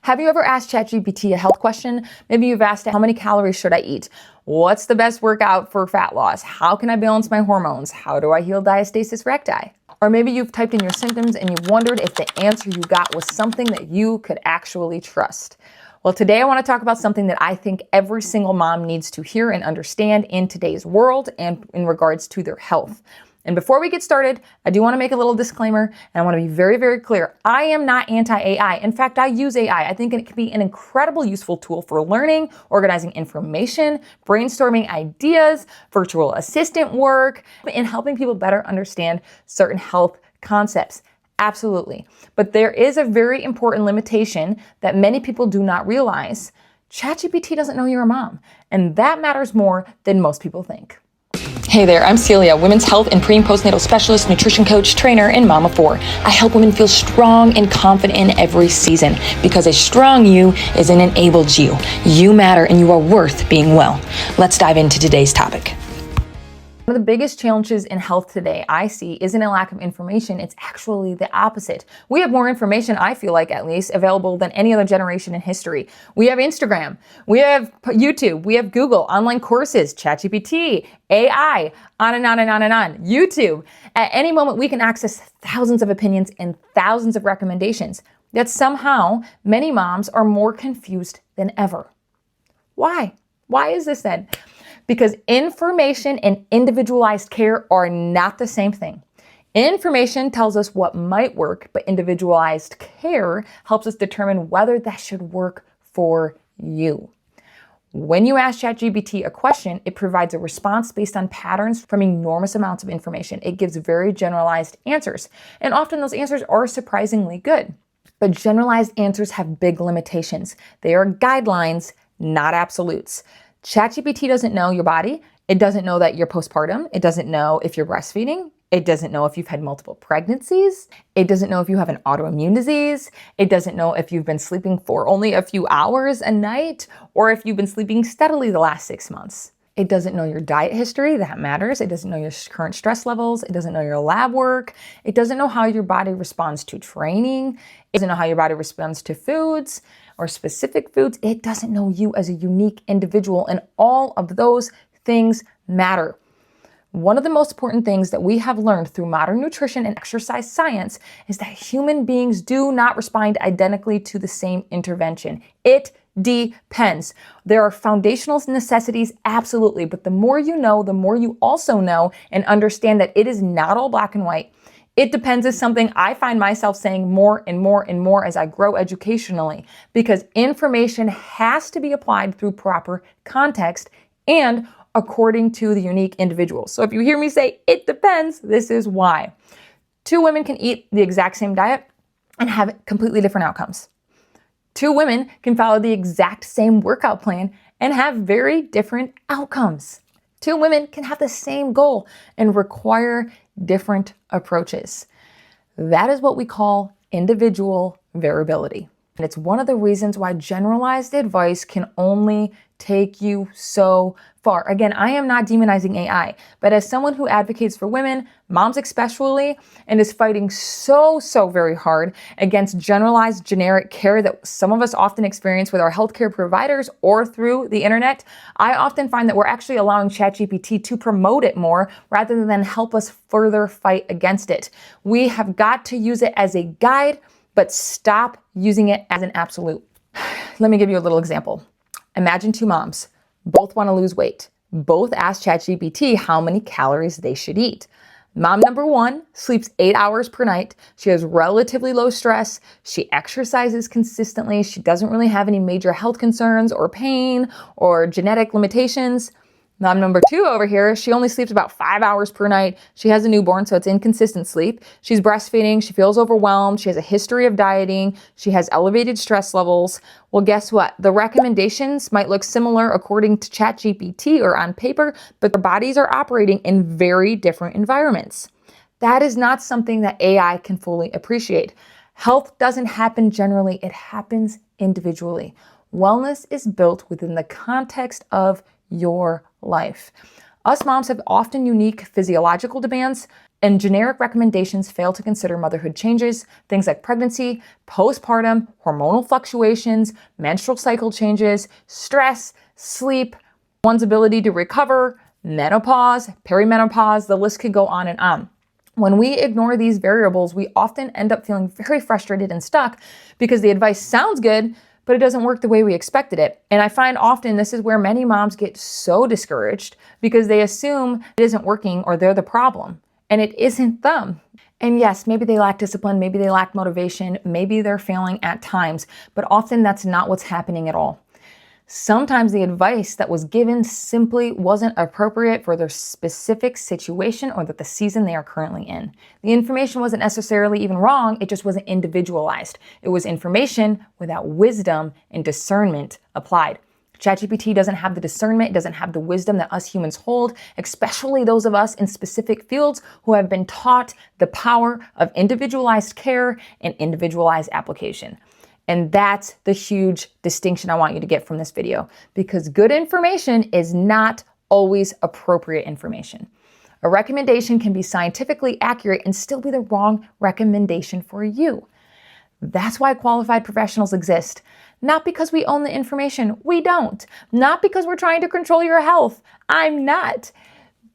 Have you ever asked ChatGPT a health question? Maybe you've asked it, how many calories should I eat? What's the best workout for fat loss? How can I balance my hormones? How do I heal diastasis recti? Or maybe you've typed in your symptoms and you've wondered if the answer you got was something that you could actually trust. Well, today I want to talk about something that I think every single mom needs to hear and understand in today's world and in regards to their health. And before we get started, I do want to make a little disclaimer, and I want to be very, very clear. I am not anti-AI. In fact, I use AI. I think it can be an incredible useful tool for learning, organizing information, brainstorming ideas, virtual assistant work, and helping people better understand certain health concepts. Absolutely. But there is a very important limitation that many people do not realize. ChatGPT doesn't know you're a mom, and that matters more than most people think. Hey there, I'm Celia, women's health and pre- and postnatal specialist, nutrition coach, trainer, and mom of 4. I help women feel strong and confident in every season because a strong you is an enabled you. You matter and you are worth being well. Let's dive into today's topic. One of the biggest challenges in health today I see isn't a lack of information, it's actually the opposite. We have more information, I feel like at least, available than any other generation in history. We have Instagram, we have YouTube, we have Google, online courses, ChatGPT, AI, on and on and on and on, YouTube. At any moment, we can access thousands of opinions and thousands of recommendations. Yet somehow, many moms are more confused than ever. Why? Why is this then? Because information and individualized care are not the same thing. Information tells us what might work, but individualized care helps us determine whether that should work for you. When you ask ChatGPT a question, it provides a response based on patterns from enormous amounts of information. It gives very generalized answers, and often those answers are surprisingly good. But generalized answers have big limitations. They are guidelines, not absolutes. ChatGPT doesn't know your body. It doesn't know that you're postpartum. It doesn't know if you're breastfeeding. It doesn't know if you've had multiple pregnancies. It doesn't know if you have an autoimmune disease. It doesn't know if you've been sleeping for only a few hours a night or if you've been sleeping steadily the last 6 months. It doesn't know your diet history. That matters. It doesn't know your current stress levels. It doesn't know your lab work. It doesn't know how your body responds to training. It doesn't know how your body responds to foods or specific foods. It doesn't know you as a unique individual, and all of those things matter. One of the most important things that we have learned through modern nutrition and exercise science is that human beings do not respond identically to the same intervention. It depends. There are foundational necessities, absolutely, but the more you know, the more you also know and understand that it is not all black and white. It depends is something I find myself saying more and more and more as I grow educationally, because information has to be applied through proper context and according to the unique individual. So if you hear me say it depends, this is why. 2 women can eat the exact same diet and have completely different outcomes. 2 women can follow the exact same workout plan and have very different outcomes. 2 women can have the same goal and require different approaches. That is what we call individual variability. And it's one of the reasons why generalized advice can only take you so far. Again, I am not demonizing AI, but as someone who advocates for women, moms especially, and is fighting so very hard against generalized generic care that some of us often experience with our healthcare providers or through the internet, I often find that we're actually allowing ChatGPT to promote it more rather than help us further fight against it. We have got to use it as a guide, but stop using it as an absolute. Let me give you a little example. Imagine 2 moms, both want to lose weight. Both ask ChatGPT how many calories they should eat. Mom number 1 sleeps 8 hours per night. She has relatively low stress. She exercises consistently. She doesn't really have any major health concerns or pain or genetic limitations. Mom number 2 over here, she only sleeps about 5 hours per night. She has a newborn, so it's inconsistent sleep. She's breastfeeding. She feels overwhelmed. She has a history of dieting. She has elevated stress levels. Well, guess what? The recommendations might look similar according to ChatGPT or on paper, but their bodies are operating in very different environments. That is not something that AI can fully appreciate. Health doesn't happen generally. It happens individually. Wellness is built within the context of your life. Us moms have often unique physiological demands, and generic recommendations fail to consider motherhood changes, things like pregnancy, postpartum, hormonal fluctuations, menstrual cycle changes, stress, sleep, one's ability to recover, menopause, perimenopause, the list could go on and on. When we ignore these variables, we often end up feeling very frustrated and stuck because the advice sounds good, but it doesn't work the way we expected it. And I find often this is where many moms get so discouraged because they assume it isn't working or they're the problem, and it isn't them. And yes, maybe they lack discipline, maybe they lack motivation, maybe they're failing at times, but often that's not what's happening at all. Sometimes the advice that was given simply wasn't appropriate for their specific situation or the season they are currently in. The information wasn't necessarily even wrong, it just wasn't individualized. It was information without wisdom and discernment applied. ChatGPT doesn't have the discernment, it doesn't have the wisdom that us humans hold, especially those of us in specific fields who have been taught the power of individualized care and individualized application. And that's the huge distinction I want you to get from this video, because good information is not always appropriate information. A recommendation can be scientifically accurate and still be the wrong recommendation for you. That's why qualified professionals exist. Not because we own the information, we don't. Not because we're trying to control your health, I'm not.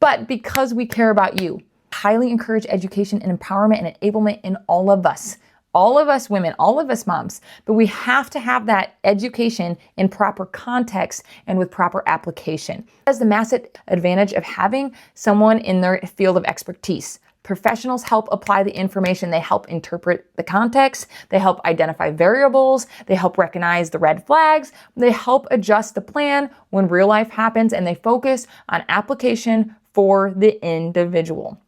But because we care about you. Highly encourage education and empowerment and enablement in all of us. All of us women, all of us moms, but we have to have that education in proper context and with proper application. That's the massive advantage of having someone in their field of expertise. Professionals help apply the information, they help interpret the context, they help identify variables, they help recognize the red flags, they help adjust the plan when real life happens, and they focus on application for the individual.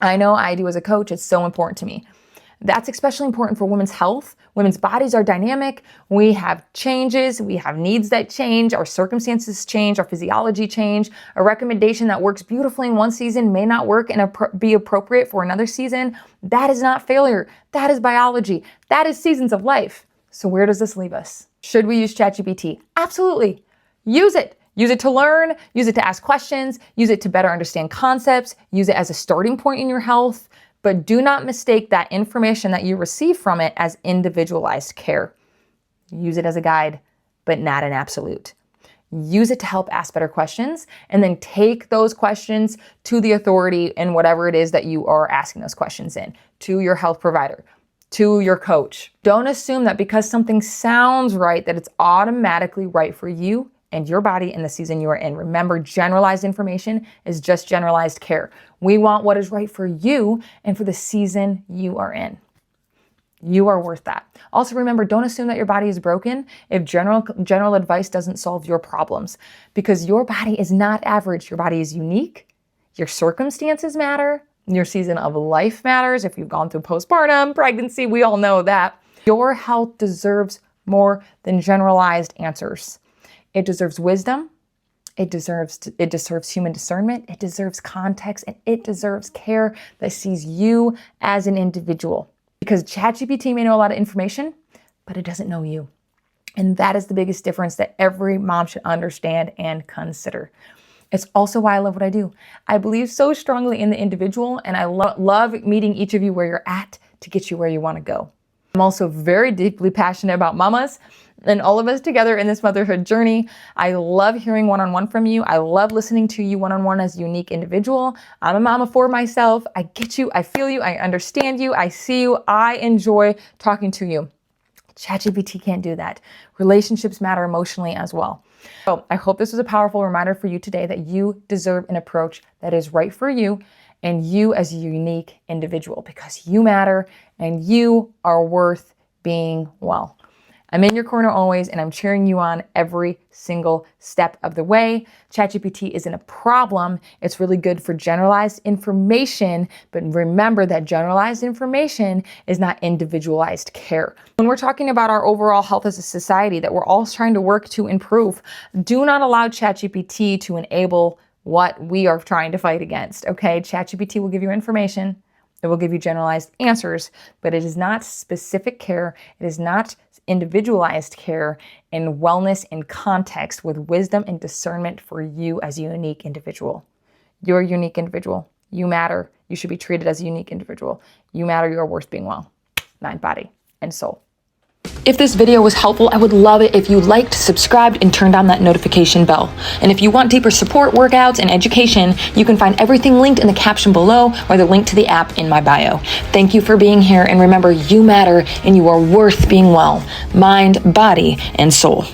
I know I do as a coach, it's so important to me. That's especially important for women's health. Women's bodies are dynamic. We have changes. We have needs that change. Our circumstances change. Our physiology change. A recommendation that works beautifully in one season may not work and be appropriate for another season. That is not failure. That is biology. That is seasons of life. So where does this leave us? Should we use ChatGPT? Absolutely. Use it. Use it to learn. Use it to ask questions. Use it to better understand concepts. Use it as a starting point in your health. But do not mistake that information that you receive from it as individualized care. Use it as a guide, but not an absolute. Use it to help ask better questions, and then take those questions to the authority in whatever it is that you are asking those questions in, to your health provider, to your coach. Don't assume that because something sounds right that it's automatically right for you and your body in the season you are in. Remember, generalized information is just generalized care. We want what is right for you and for the season you are in. You are worth that. Also remember, don't assume that your body is broken if general advice doesn't solve your problems, because your body is not average. Your body is unique. Your circumstances matter. Your season of life matters. If you've gone through postpartum, pregnancy, we all know that. Your health deserves more than generalized answers. It deserves wisdom, it deserves human discernment, it deserves context, and it deserves care that sees you as an individual. Because ChatGPT may know a lot of information, but it doesn't know you. And that is the biggest difference that every mom should understand and consider. It's also why I love what I do. I believe so strongly in the individual, and I love meeting each of you where you're at to get you where you want to go. I'm also very deeply passionate about mamas and all of us together in this motherhood journey. I love hearing one-on-one from you. I love listening to you one-on-one as a unique individual. I'm a mama for myself. I get you. I feel you. I understand you. I see you. I enjoy talking to you. ChatGPT can't do that. Relationships matter emotionally as well. So I hope this was a powerful reminder for you today that you deserve an approach that is right for you and you as a unique individual, because you matter and you are worth being well. I'm in your corner always, and I'm cheering you on every single step of the way. ChatGPT isn't a problem. It's really good for generalized information, but remember that generalized information is not individualized care. When we're talking about our overall health as a society that we're all trying to work to improve, do not allow ChatGPT to enable what we are trying to fight against, okay? ChatGPT will give you information. It will give you generalized answers, but it is not specific care. It is not individualized care and wellness in context with wisdom and discernment for you as a unique individual. You're a unique individual. You matter. You should be treated as a unique individual. You matter. You're worth being well. Mind, body, and soul. If this video was helpful, I would love it if you liked, subscribed, and turned on that notification bell. And if you want deeper support, workouts, and education, you can find everything linked in the caption below or the link to the app in my bio. Thank you for being here, and remember, you matter and you are worth being well. Mind, body, and soul.